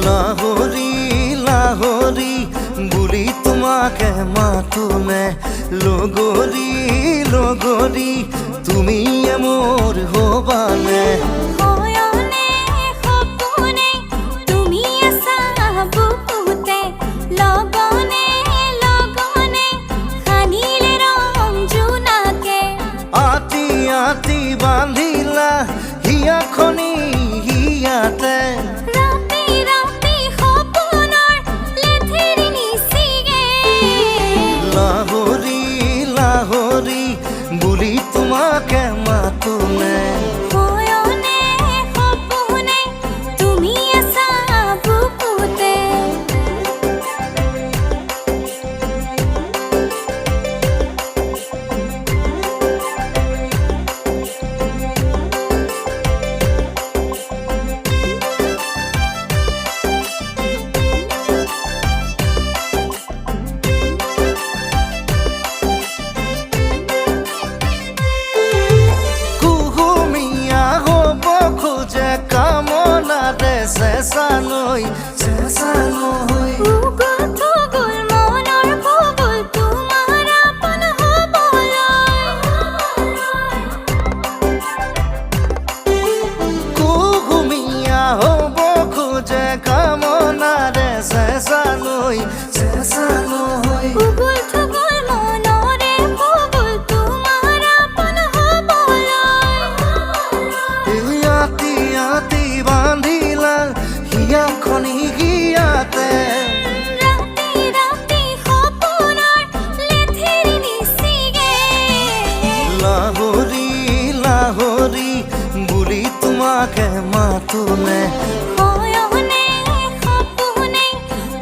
লাহোৰী লাহোৰী বুলি তোমাকে মাতোনে লগৰী লগৰী তুমি মোৰ হবানে হয়নে সপোনে তুমি আছা বুকুতে লগনে লগনে সানিলে ৰং জোনাকে আতি আতি বান্ধিলা হিয়াখনি হিয়াতে ৰাতি ৰাতি সপোনৰ লেথিৰি নিচিগে লাহোৰী লাহোৰী বুলি তোমাকে মাতোনে হয়নে সপোনে তুমি আছা বুকুতে কুহুমীয়া হ'ব খোজে কামনাৰে চেঁচালৈ চেঁচালৈ উগুল থুগুল মনৰ ভুগুল তোমাৰ আপন হ'বলৈ কুহুমীয়া হ'ব খোজে কামনাৰে চেঁচালৈ চেঁচালৈ উগুল থুগুল মনৰে ভুগুল তোমাৰ আপন হ'বলৈ আতি আতি বান্ধিলা হিয়াখনি হিয়াতে ৰাতি ৰাতি সপোনৰ লেথিৰি নিচিগে লাহোৰী লাহোৰী বুলি তোমাকে মাতোনে হয়নে সপোনে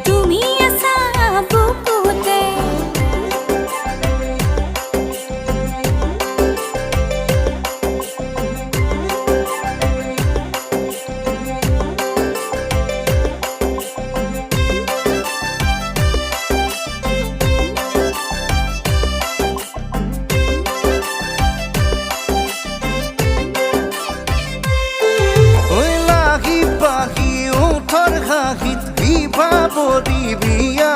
তুমি আছা বুকুতে ঐ লাগি পাহি ওঠৰ হাঁহিত বিভাৱৰী বিয়া